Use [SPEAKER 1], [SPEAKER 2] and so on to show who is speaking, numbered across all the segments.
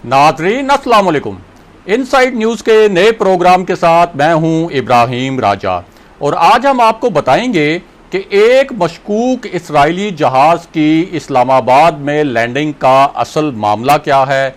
[SPEAKER 1] नाज़रीन अस्सलाम वालेकुम। इनसाइड न्यूज़ के नए प्रोग्राम के साथ मैं हूं इब्राहिम राजा और आज हम आपको बताएंगे कि एक मशकूक इस्राएली जहाज़ की इस्लामाबाद में लैंडिंग का असल मामला क्या है,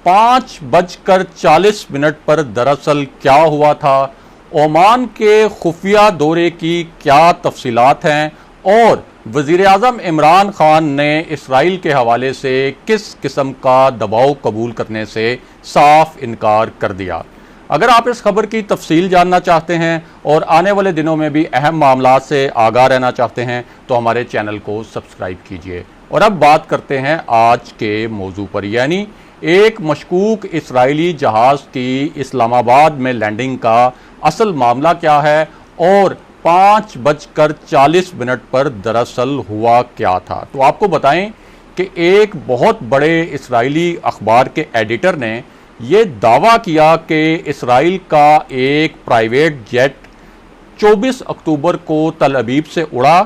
[SPEAKER 1] 5:40 पर दरअसल क्या हुआ था, ओमान के खुफिया दौरे की क्या तफसीलात हैं और वज़ीर आज़म इमरान खान ने इसराइल के हवाले से किस किस्म का दबाव कबूल करने से साफ इनकार कर दिया। अगर आप इस खबर की तफसील जानना चाहते हैं और आने वाले दिनों में भी अहम मामलात से आगाह रहना चाहते हैं तो हमारे चैनल को सब्सक्राइब कीजिए। और अब बात करते हैं आज के मौजू पर, यानी एक मशकूक इसराइली जहाज़ की इस्लामाबाद में लैंडिंग का असल मामला क्या है और 5:40 पर दरअसल हुआ क्या था। तो आपको बताएं कि एक बहुत बड़े इस्राएली अखबार के एडिटर ने यह दावा किया कि इसराइल का एक प्राइवेट जेट 24 अक्टूबर को तल अबीब से उड़ा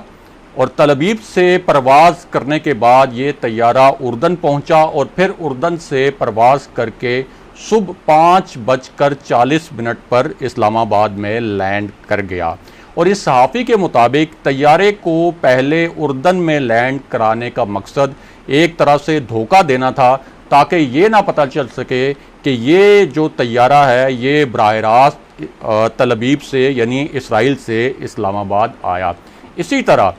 [SPEAKER 1] और तल अबीब से परवाज़ करने के बाद ये तैयारा उर्दन पहुंचा और फिर उर्दन से परवाज़ करके सुबह 5:40 पर इस्लामाबाद में लैंड कर गया। और इस सहाफ़ी के मुताबिक तैयारे को पहले उर्दन में लैंड कराने का मकसद एक तरह से धोखा देना था ताकि ये ना पता चल सके कि ये जो तैयारा है ये बराह रास्त तल अबीब से यानी इसराइल से इस्लामाबाद आया। इसी तरह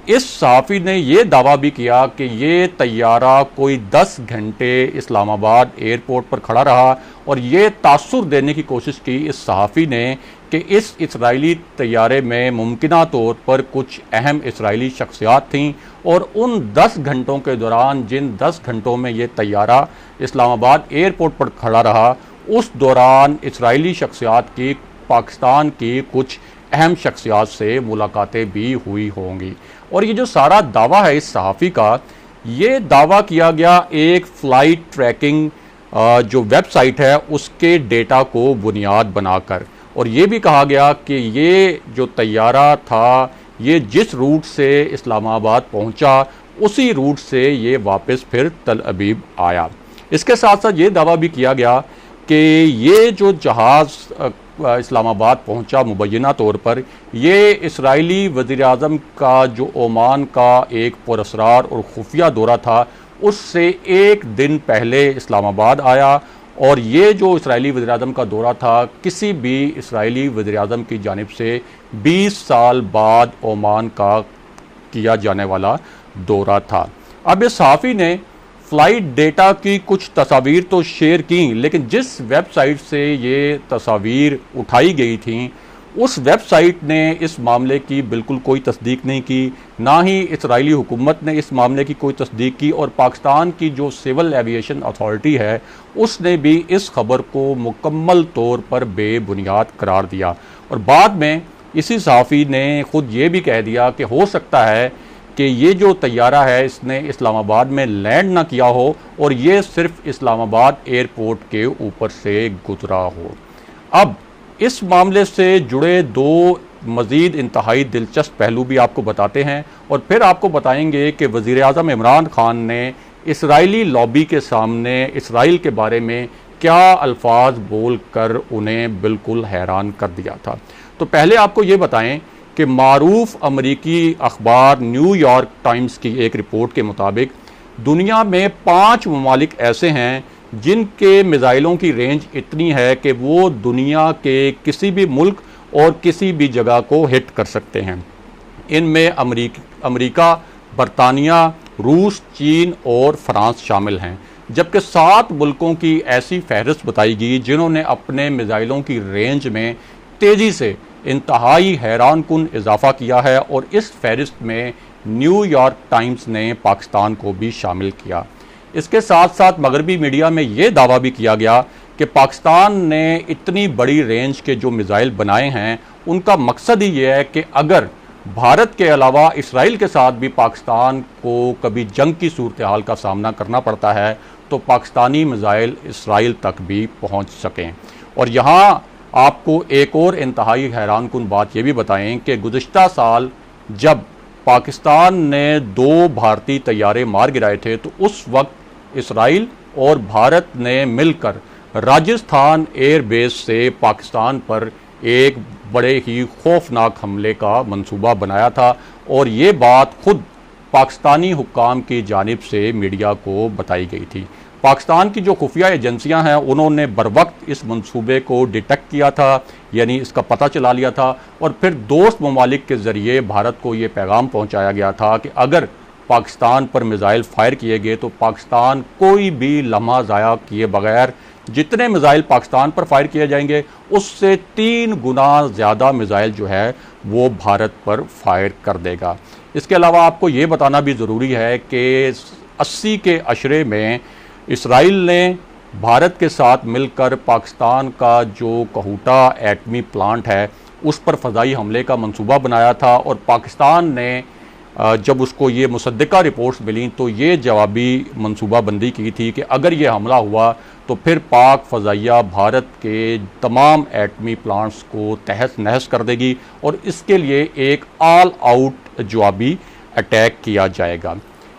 [SPEAKER 1] इस सहाफ़ी ने यह दावा भी किया कि ये तैयारा कोई 10 घंटे इस्लामाबाद एयरपोर्ट पर खड़ा रहा और ये तासुर देने की कोशिश की इस सहाफ़ी ने कि इस इसराइली तैयारे में मुमकिना तौर पर कुछ अहम इसराइली शख्सियात थीं और उन 10 घंटों के दौरान जिन 10 घंटों में ये तैयारा इस्लामाबाद एयरपोर्ट पर खड़ा रहा उस दौरान इसराइली शख्सियात की पाकिस्तान की कुछ अहम शख्सियात से मुलाकातें भी हुई होंगी। और ये जो सारा दावा है इस सहाफ़ी का, ये दावा किया गया एक फ़्लाइट ट्रैकिंग जो वेबसाइट है उसके डेटा को बुनियाद बनाकर। और ये भी कहा गया कि ये जो तैयारा था ये जिस रूट से इस्लामाबाद पहुंचा उसी रूट से ये वापस फिर तल अबीब आया। इसके साथ साथ ये दावा भी किया गया कि ये जो जहाज़ इस्लामाबाद पहुंचा मुबैना तौर पर ये इसराइली वज़ीर आज़म का जो ओमान का एक पुरअसरार और खुफिया दौरा था उससे एक दिन पहले इस्लामाबाद आया और ये जो इसराइली वज़ीर आज़म का दौरा था किसी भी इसराइली वज़ीर आज़म की जानिब से 20 साल बाद ओमान का किया जाने वाला दौरा था। अब इस सहाफ़ी ने फ़्लाइट डेटा की कुछ तस्वीर तो शेयर की, लेकिन जिस वेबसाइट से ये तस्वीर उठाई गई थी उस वेबसाइट ने इस मामले की बिल्कुल कोई तस्दीक नहीं की, ना ही इसराइली हुकूमत ने इस मामले की कोई तस्दीक की और पाकिस्तान की जो सिविल एविएशन अथॉरिटी है उसने भी इस खबर को मुकम्मल तौर पर बेबुनियाद करार दिया। और बाद में इसी सहाफ़ी ने ख़ुद ये भी कह दिया कि हो सकता है कि ये जो तैयारा है इसने इस्लामाबाद में लैंड ना किया हो और ये सिर्फ इस्लामाबाद एयरपोर्ट के ऊपर से गुजरा हो। अब इस मामले से जुड़े दो मज़ीद इंतहाई दिलचस्प पहलू भी आपको बताते हैं और फिर आपको बताएंगे कि वज़ीर आज़म इमरान खान ने इसराइली लॉबी के सामने इसराइल के बारे में क्या अल्फाज बोल कर उन्हें बिल्कुल हैरान कर दिया था। तो पहले आपको ये बताएं कि मारूफ अमरीकी अखबार न्यूयॉर्क टाइम्स की एक रिपोर्ट के मुताबिक दुनिया में 5 ममालिक ऐसे हैं जिनके मिज़ाइलों की रेंज इतनी है कि वो दुनिया के किसी भी मुल्क और किसी भी जगह को हिट कर सकते हैं। इनमें अमरीका, बरतानिया, रूस, चीन और फ्रांस शामिल हैं, जबकि 7 मुल्कों की ऐसी फहरिस्त बताई गई जिन्होंने अपने मिज़ाइलों की रेंज में तेज़ी से इंतहाई हैरान कुन इजाफा किया है और इस फहरिस्त में न्यूयॉर्क टाइम्स ने पाकिस्तान को भी शामिल किया। इसके साथ साथ मगरबी मीडिया में ये दावा भी किया गया कि पाकिस्तान ने इतनी बड़ी रेंज के जो मिज़ाइल बनाए हैं उनका मकसद ही ये है कि अगर भारत के अलावा इसराइल के साथ भी पाकिस्तान को कभी जंग की सूरत हाल का सामना करना पड़ता है तो पाकिस्तानी मिज़ाइल इसराइल तक भी पहुँच सकें। और यहाँ आपको एक और इंतहाई हैरान कुन बात यह भी बताएं कि गुज़िश्ता साल जब पाकिस्तान ने 2 भारतीय तैयारे मार गिराए थे तो उस वक्त इसराइल और भारत ने मिलकर राजस्थान एयरबेस से पाकिस्तान पर एक बड़े ही खौफनाक हमले का मंसूबा बनाया था और ये बात खुद पाकिस्तानी हुक्काम की जानिब से मीडिया को बताई गई थी। पाकिस्तान की जो खुफिया एजेंसियां हैं उन्होंने बरवक्त इस मंसूबे को डिटेक्ट किया था, यानी इसका पता चला लिया था और फिर दोस्त ममालिक के ज़रिए भारत को ये पैगाम पहुंचाया गया था कि अगर पाकिस्तान पर मिज़ाइल फायर किए गए तो पाकिस्तान कोई भी लम्हा ज़ाया किए बगैर जितने मिज़ाइल पाकिस्तान पर फायर किए जाएंगे उससे 3 गुना ज़्यादा मिज़ाइल जो है वो भारत पर फायर कर देगा। इसके अलावा आपको ये बताना भी ज़रूरी है कि 80 के अशरे में इसराइल ने भारत के साथ मिलकर पाकिस्तान का जो कहूटा एटमी प्लांट है उस पर फ़ज़ाई हमले का मंसूबा बनाया था और पाकिस्तान ने जब उसको ये मुसद्दिका रिपोर्ट्स मिली तो ये जवाबी मंसूबाबंदी की थी कि अगर ये हमला हुआ तो फिर पाक फ़ज़ाइया भारत के तमाम एटमी प्लांट्स को तहस नहस कर देगी और इसके लिए एक ऑल आउट जवाबी अटैक किया जाएगा।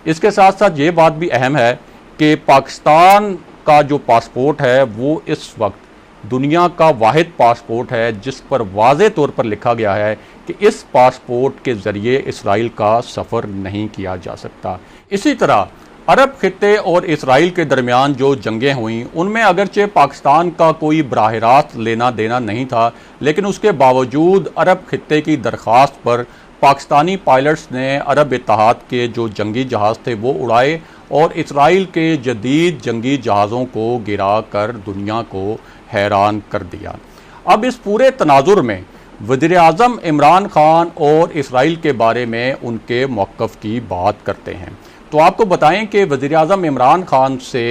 [SPEAKER 1] इसके साथ साथ ये बात भी अहम है कि पाकिस्तान का जो पासपोर्ट है वो इस वक्त दुनिया का वाहिद पासपोर्ट है जिस पर वाज़े तौर पर लिखा गया है कि इस पासपोर्ट के ज़रिए इसराइल का सफ़र नहीं किया जा सकता। इसी तरह अरब खित्ते और इसराइल के दरमियान जो जंगें हुई उनमें अगरचे पाकिस्तान का कोई बराह रास्त लेना देना नहीं था, लेकिन उसके बावजूद अरब खित्ते की दरख्वास्त पर पाकिस्तानी पायलट्स ने अरब इत्तेहाद के जो जंगी जहाज़ थे वो उड़ाए और इसराइल के जदीद जंगी जहाज़ों को गिरा कर दुनिया को हैरान कर दिया। अब इस पूरे तनाजुर में वज़ीर-ए-आज़म इमरान खान और इसराइल के बारे में उनके मौक़िफ़ की बात करते हैं। तो आपको बताएं कि वज़ीर-ए-आज़म इमरान खान से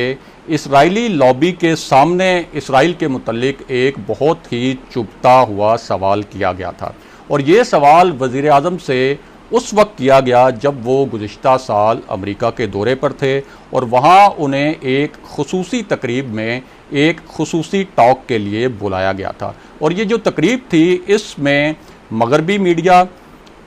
[SPEAKER 1] इसराइली लॉबी के सामने इसराइल के मुतल्लिक एक बहुत ही चुभता हुआ सवाल किया गया था और ये सवाल वज़ीर-ए-आज़म से उस वक्त किया गया जब वो गुज़िश्ता साल अमेरिका के दौरे पर थे और वहाँ उन्हें एक खुसूसी तकरीब में एक खुसूसी टॉक के लिए बुलाया गया था और ये जो तकरीब थी इसमें मगरबी मीडिया,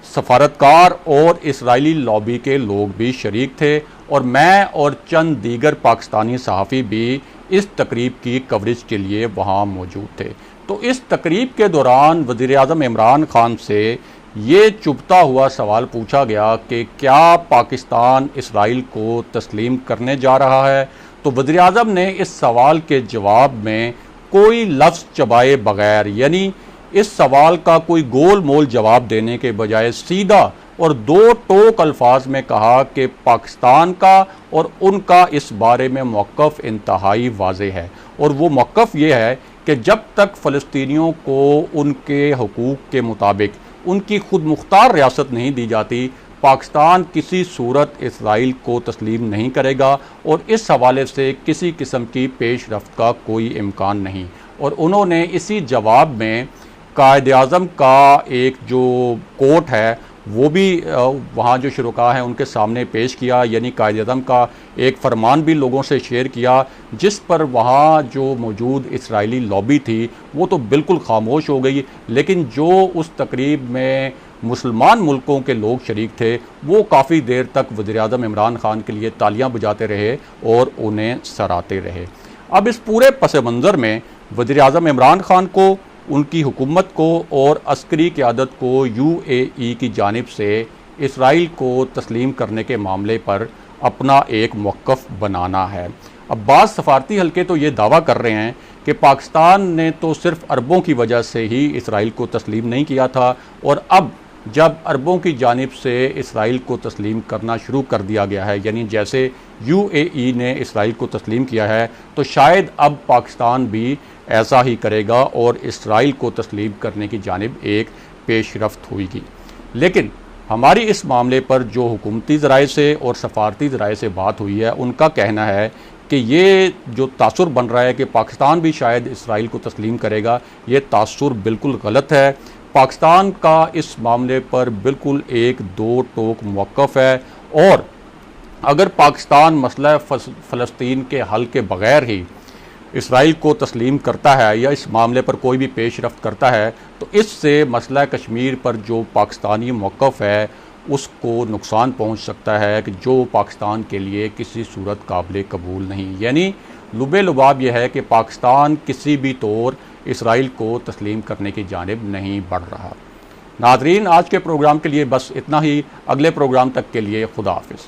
[SPEAKER 1] सफारतकार और इसराइली लॉबी के लोग भी शरीक थे और मैं और चंद दीगर पाकिस्तानी सहाफ़ी भी इस तकरीब की कवरेज के लिए वहाँ मौजूद थे। तो इस तकरीब के दौरान वज़ीर-ए-आज़म इमरान खान से ये चुभता हुआ सवाल पूछा गया कि क्या पाकिस्तान इसराइल को तस्लीम करने जा रहा है। तो वज़ीर-ए-आज़म ने इस सवाल के जवाब में कोई लफ्ज़ चबाए बगैर, यानी इस सवाल का कोई गोल मोल जवाब देने के बजाय सीधा और 2 टोक अल्फाज में कहा कि पाकिस्तान का और उनका इस बारे में मौक़िफ़ इंतहाई वाज़ेह है और वो मौक़िफ़ ये है कि जब तक फ़लस्तीनियों को उनके हुकूक़ के मुताबिक उनकी खुद मुख्तार रियासत नहीं दी जाती, पाकिस्तान किसी सूरत इसराइल को तस्लीम नहीं करेगा और इस हवाले से किसी किस्म की पेशरफ्त का कोई इम्कान नहीं। और उन्होंने इसी जवाब में कायद-ए-आज़म का एक जो कोट है वो भी वहाँ जो शुरका हैं उनके सामने पेश किया, यानी कायद-ए-आज़म का एक फरमान भी लोगों से शेयर किया जिस पर वहाँ जो मौजूद इसराइली लॉबी थी वो तो बिल्कुल खामोश हो गई, लेकिन जो उस तकरीब में मुसलमान मुल्कों के लोग शरीक थे वो काफ़ी देर तक वज़ीर-ए-आज़म इमरान खान के लिए तालियां बजाते रहे और उन्हें सराहते रहे। अब इस पूरे पस मंज़र में वज़ीर-ए-आज़म इमरान खान को, उनकी हुकूमत को और अस्करी क़यादत को UAE की जानिब से इसराइल को तस्लीम करने के मामले पर अपना एक मौक़िफ़ बनाना है। अब बाज़ सफारती हल्के तो ये दावा कर रहे हैं कि पाकिस्तान ने तो सिर्फ़ अरबों की वजह से ही इसराइल को तस्लीम नहीं किया था और अब जब अरबों की जानिब से इसराइल को तस्लीम करना शुरू कर दिया गया है, यानी जैसे UAE ने इसराइल को तस्लीम किया है, तो शायद अब पाकिस्तान भी ऐसा ही करेगा और इसराइल को तस्लीम करने की जानिब एक पेशरफ्त होगी। लेकिन हमारी इस मामले पर जो हुकूमती ज़राए से और सफारती ज़राए से बात हुई है उनका कहना है कि ये जो तासुर बन रहा है कि पाकिस्तान भी शायद इसराइल को तस्लीम करेगा, ये तासुर बिल्कुल गलत है। पाकिस्तान का इस मामले पर बिल्कुल एक 2 टोक मौक़िफ़ है और अगर पाकिस्तान मसला फ़लस्तीन के हल के बग़ैर ही इसराइल को तस्लीम करता है या इस मामले पर कोई भी पेशरफ्त करता है तो इससे मसला कश्मीर पर जो पाकिस्तानी मौक़िफ़ है उसको नुकसान पहुंच सकता है कि जो पाकिस्तान के लिए किसी सूरत काबिल कबूल नहीं। यानी लुबे लुबाब यह है कि पाकिस्तान किसी भी तौर इसराइल को तस्लीम करने की जानिब नहीं बढ़ रहा। नाजरीन, आज के प्रोग्राम के लिए बस इतना ही। अगले प्रोग्राम तक के लिए खुदा हाफिज़।